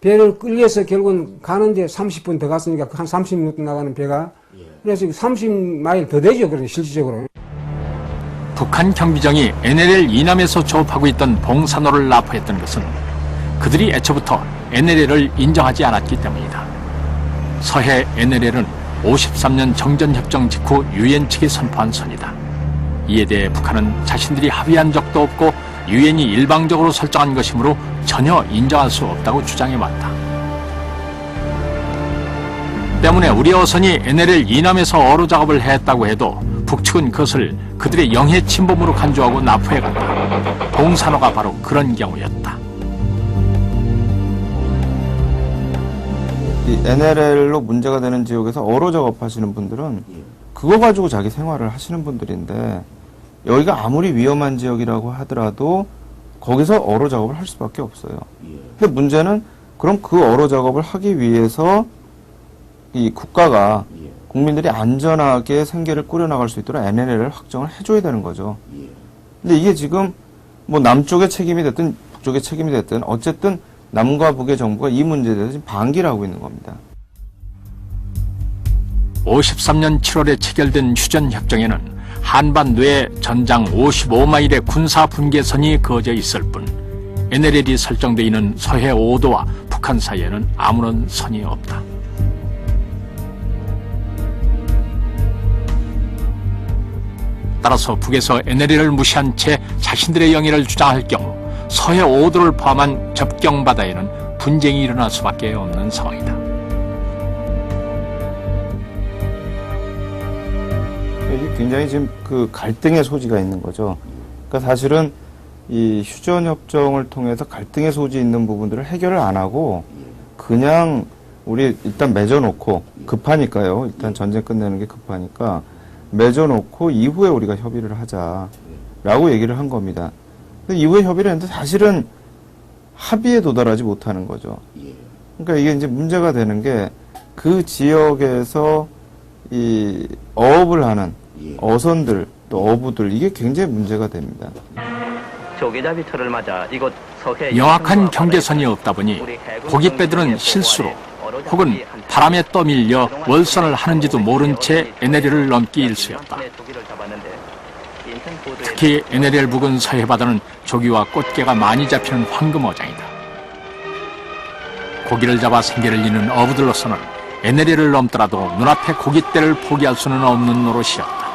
배를 끌려서 결국은 가는데 30분 더 갔으니까 한 30분 나가는 배가 그래서 30마일 더 되죠. 그래서 실질적으로. 북한 경비정이 NLL 이남에서 조업하고 있던 봉산호를 납포했던 것은 그들이 애초부터 NLL을 인정하지 않았기 때문이다. 서해 NLL은 53년 정전협정 직후 유엔 측이 선포한 선이다. 이에 대해 북한은 자신들이 합의한 적도 없고 유엔이 일방적으로 설정한 것이므로 전혀 인정할 수 없다고 주장해왔다. 때문에 우리 어선이 NLL 이남에서 어로 작업을 했다고 해도 북측은 그것을 그들의 영해 침범으로 간주하고 납포해간다. 봉산호가 바로 그런 경우였다. 이 NLL로 문제가 되는 지역에서 어로 작업하시는 분들은 그거 가지고 자기 생활을 하시는 분들인데 여기가 아무리 위험한 지역이라고 하더라도 거기서 어로 작업을 할 수밖에 없어요. 근데 문제는 그럼 그 어로 작업을 하기 위해서 이 국가가 국민들이 안전하게 생계를 꾸려나갈 수 있도록 NLL을 확정을 해줘야 되는 거죠. 근데 이게 지금 뭐 남쪽의 책임이 됐든 북쪽의 책임이 됐든 어쨌든 남과 북의 정부가 이 문제에 대해서 지금 방기를 하고 있는 겁니다. 53년 7월에 체결된 휴전협정에는 한반도에 전장 55마일의 군사 분계선이 그어져 있을 뿐 NLL이 설정되어 있는 서해 5도와 북한 사이에는 아무런 선이 없다. 따라서 북에서 NLL을 무시한 채 자신들의 영해를 주장할 경우 서해 5도를 포함한 접경바다에는 분쟁이 일어날 수밖에 없는 상황이다. 이게 굉장히 지금 그 갈등의 소지가 있는 거죠. 그러니까 사실은 이 휴전협정을 통해서 갈등의 소지 있는 부분들을 해결을 안 하고 그냥 우리 일단 맺어놓고 급하니까요. 일단 전쟁 끝내는 게 급하니까 맺어놓고 이후에 우리가 협의를 하자라고 얘기를 한 겁니다. 근데 이후에 협의를 했는데 사실은 합의에 도달하지 못하는 거죠. 그러니까 이게 이제 문제가 되는 게 그 지역에서 이 어업을 하는 어선들 또 어부들 이게 굉장히 문제가 됩니다. 조개잡이철을 맞아 이곳 서해 명확한 경계선이 없다 보니 고깃배들은 실수로 혹은 바람에 떠밀려 월선을 하는지도 모른 채 NLL을 넘기 일쑤였다. 특히 NLL 부근 서해바다는 조기와 꽃게가 많이 잡히는 황금어장이다. 고기를 잡아 생계를 잇는 어부들로서는 NLL을 넘더라도 눈앞에 고깃대를 포기할 수는 없는 노릇이었다.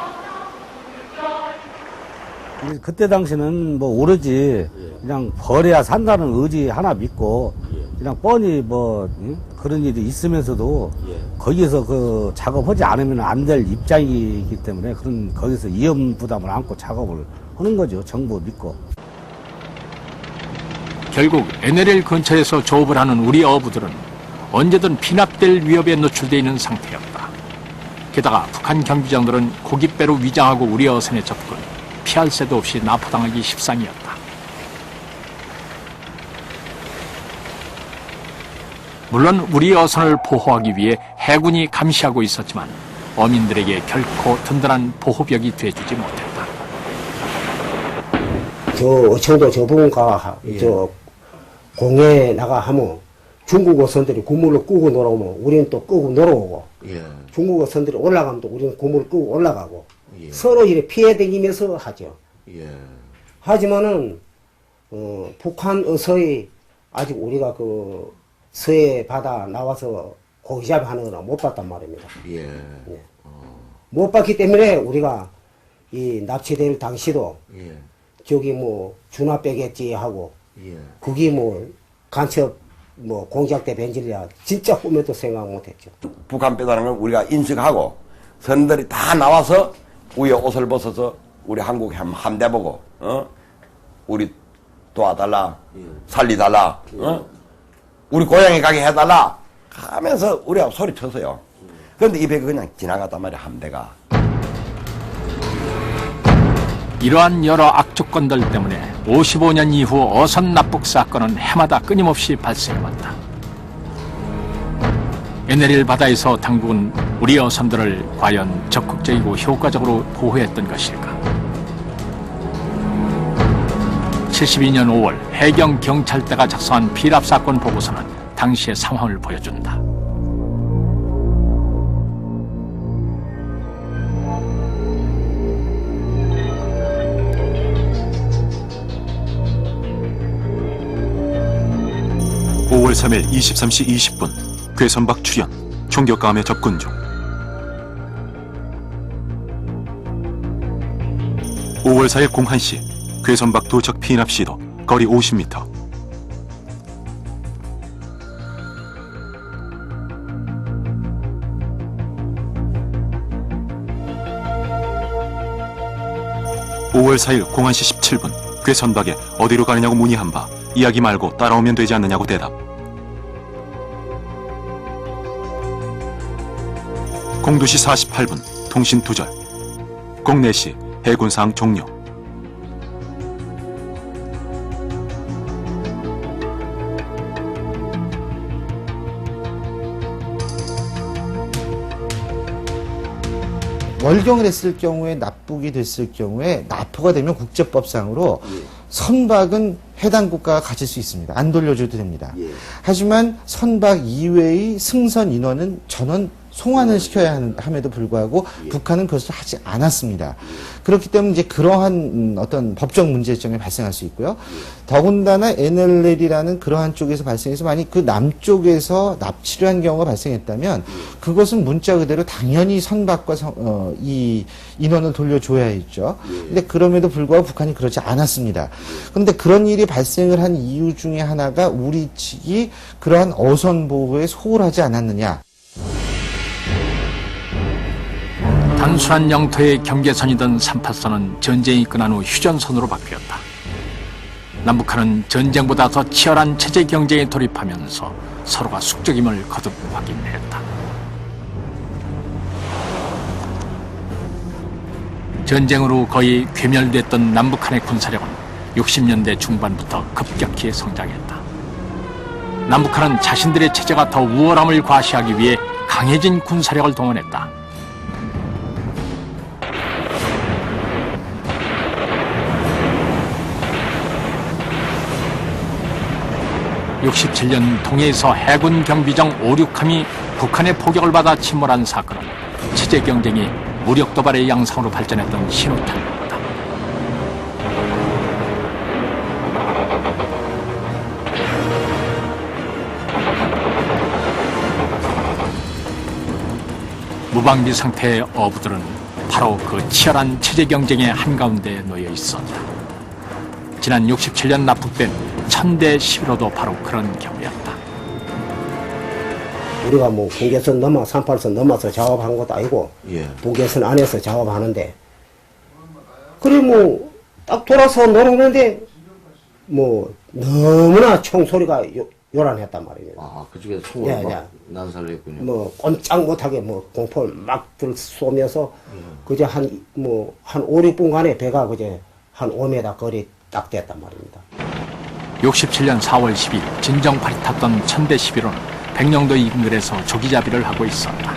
그때 당시는 뭐 오로지 그냥 벌해야 산다는 의지 하나 믿고 그냥 뻔히 뭐 그런 일이 있으면서도 거기에서 그 작업하지 않으면 안 될 입장이기 때문에 그런 거기서 위험 부담을 안고 작업을 하는 거죠. 정부 믿고. 결국 NLL 근처에서 조업을 하는 우리 어부들은 언제든 피납될 위협에 노출되어 있는 상태였다. 게다가 북한 경비장들은 고깃배로 위장하고 우리 어선에 접근, 피할 새도 없이 납포당하기 십상이었다. 물론 우리 어선을 보호하기 위해 해군이 감시하고 있었지만 어민들에게 결코 든든한 보호벽이 돼주지 못했다. 저 어청도 저 부분가 저 공에 나가 하면 중국 어선들이 고물을 끄고 놀아오면 우리는 또 끄고 놀아오고 중국 어선들이 올라가면 또 우리는 고물을 끄고 올라가고 서로 이렇게 피해 다니면서 하죠. 하지만은 북한 어서의 아직 우리가 그 서해 바다 나와서 고기잡이 하는 거는 못 봤단 말입니다. 못 봤기 때문에 우리가 이 납치될 당시도 저기 뭐 주나 빼겠지 하고 그게 뭐 간첩 뭐 공작대 변질이야 진짜 꿈에도 생각 못했죠. 북한 빼다는 걸 우리가 인식하고 선들이 다 나와서 위에 옷을 벗어서 우리 한국 함대 보고 우리 도와달라 살리달라 우리 고향에 가게 해달라 하면서 우리하고 소리쳤어요. 그런데 이 배가 그냥 지나갔단 말이야 함대가. 이러한 여러 악조건들 때문에 55년 이후 어선 납북 사건은 해마다 끊임없이 발생해왔다. NLL 바다에서 당국은 우리 어선들을 과연 적극적이고 효과적으로 보호했던 것일까? 72년 5월 해경경찰대가 작성한 피랍 사건 보고서는 당시의 상황을 보여준다. (5월 3일) 23시 20분 괴선박 출현, 총격감에 접근 중. (5월 4일) 01시 괴선박 도착 피납 시도, 거리 50m. (5월 4일) 01시 17분 괴선박에 어디로 가느냐고 문의한 바 이야기 말고 따라오면 되지 않느냐고 대답. 02시 48분 통신 두절. 04시 해군사항 종료. 월경을 했을 경우에 납북이 됐을 경우에 납포가 되면 국제법상으로 선박은 해당 국가가 가질 수 있습니다. 안 돌려줘도 됩니다. 하지만 선박 이외의 승선 인원은 전원 송환을 시켜야 함에도 불구하고 북한은 그것을 하지 않았습니다. 그렇기 때문에 이제 그러한 어떤 법적 문제점이 발생할 수 있고요. 더군다나 NLL이라는 그러한 쪽에서 발생해서 만약 그 남쪽에서 납치를 한 경우가 발생했다면 그것은 문자 그대로 당연히 선박과 이 인원을 돌려줘야 했죠. 근데 그럼에도 불구하고 북한이 그러지 않았습니다. 그런데 그런 일이 발생을 한 이유 중에 하나가 우리 측이 그러한 어선 보호에 소홀하지 않았느냐. 단순한 영토의 경계선이던 38선은 전쟁이 끝난 후 휴전선으로 바뀌었다. 남북한은 전쟁보다 더 치열한 체제 경쟁에 돌입하면서 서로가 숙적임을 거듭 확인했다. 전쟁으로 거의 괴멸됐던 남북한의 군사력은 60년대 중반부터 급격히 성장했다. 남북한은 자신들의 체제가 더 우월함을 과시하기 위해 강해진 군사력을 동원했다. 67년 동해에서 해군 경비정 5,6함이 북한의 포격을 받아 침몰한 사건은 체제 경쟁이 무력 도발의 양상으로 발전했던 신호탄이었다. 무방비 상태의 어부들은 바로 그 치열한 체제 경쟁의 한가운데 놓여 있었다. 지난 67년 납북된 천대 11호도 바로 그런 경우였다. 우리가 뭐 경계선 넘어 38선 넘어서 작업한 것도 아니고 북계선 안에서 작업하는데 그래 뭐 딱 돌아서 내려오는데 뭐 너무나 총소리가 요란했단 말이에요. 아, 그쪽에서 총을 막 난사를 했군요. 뭐 꼼짝 못하게 뭐 공포를 막 쏘면서 그저 한 5, 6분간에 배가 그저 한 5m 거리 딱 됐단 말입니다. 67년 4월 10일 진정팔이 탔던 천대 11호는 백령도 인근에서 조기자비를 하고 있었다.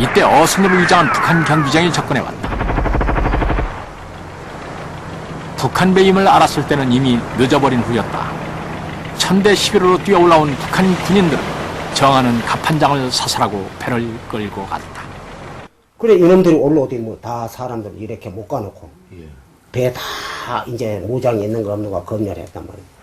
이때 어선으로 위장한 북한 경비정이 접근해왔다. 북한 배임을 알았을 때는 이미 늦어버린 후였다. 천대 11호로 뛰어올라온 북한 군인들은 정하는 갑판장을 사살하고 배를 끌고 갔다. 그래 이놈들이 올라오더니 뭐 다 사람들 이렇게 못 가놓고 배 다 이제 무장이 있는 거 없는 거 검열했단 말이에요.